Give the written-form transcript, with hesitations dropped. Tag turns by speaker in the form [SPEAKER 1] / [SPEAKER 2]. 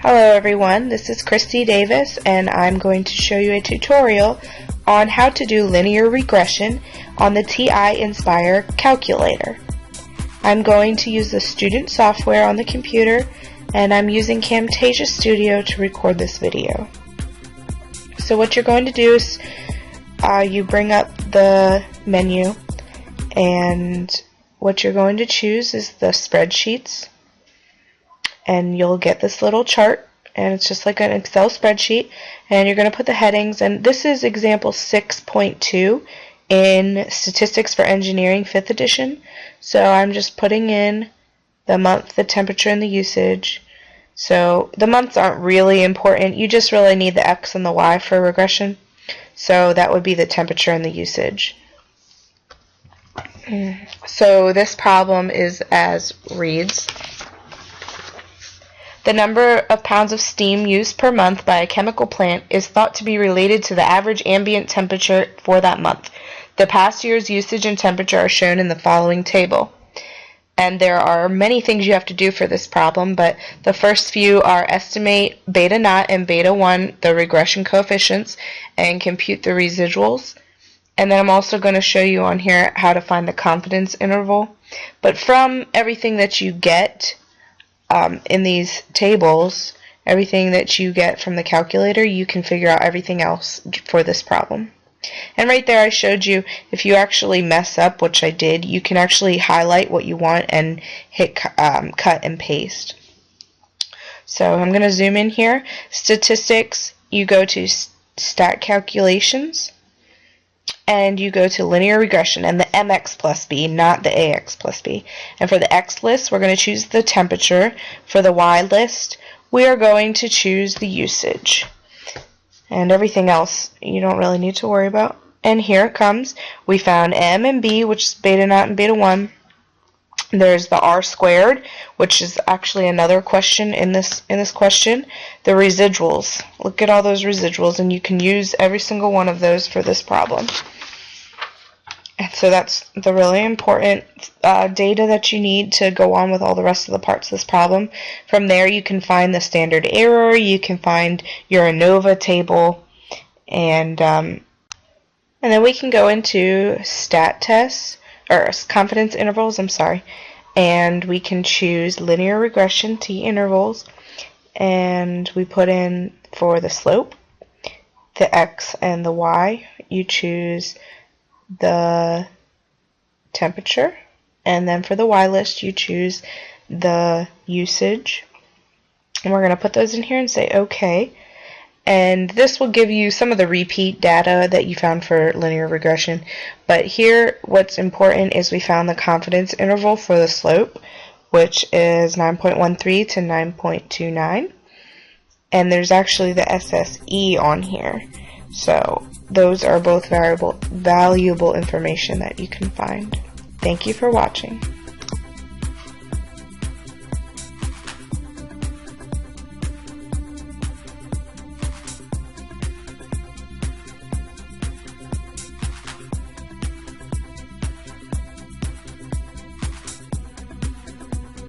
[SPEAKER 1] Hello everyone, this is Christy Davis and I'm going to show you a tutorial on how to do linear regression on the TI Nspire calculator. I'm going to use the student software on the computer and I'm using Camtasia Studio to record this video. So what you're going to do is you bring up the menu and what you're going to choose is the spreadsheets. And you'll get this little chart, and it's just like an Excel spreadsheet, and you're going to put the headings, and this is example 6.2 in Statistics for Engineering 5th edition. So I'm just putting in the month, the temperature, and the usage. So the months aren't really important, you just really need the X and the Y for regression. So that would be the temperature and the usage. So this problem is as reads. The number of pounds of steam used per month by a chemical plant is thought to be related to the average ambient temperature for that month. The past year's usage and temperature are shown in the following table. And there are many things you have to do for this problem, but the first few are estimate beta naught and beta 1, the regression coefficients, and compute the residuals. And then I'm also going to show you on here how to find the confidence interval. But from everything that you get in these tables, everything that you get from the calculator, you can figure out everything else for this problem. And right there I showed you if you actually mess up, which I did, you can actually highlight what you want and hit cut and paste. So I'm going to zoom in here. Statistics, you go to stat calculations and you go to linear regression and the mx plus b, not the ax plus b. And for the x list, we're going to choose the temperature. For the y list, we are going to choose the usage. And everything else you don't really need to worry about. And here it comes. We found m and b, which is beta naught and beta 1. There's the r squared, which is actually another question in this question. The residuals. Look at all those residuals, and you can use every single one of those for this problem. And so that's the really important data that you need to go on with all the rest of the parts of this problem. From there you can find the standard error, you can find your ANOVA table, and then we can go into stat tests, or confidence intervals, and we can choose linear regression T intervals, and we put in for the slope, the X and the Y, you choose the temperature, and then for the Y list you choose the usage, and we're going to put those in here and say OK. And this will give you some of the repeat data that you found for linear regression. But here what's important is we found the confidence interval for the slope, which is 9.13 to 9.29. And there's actually the SSE on here. So those are both valuable information that you can find. Thank you for watching.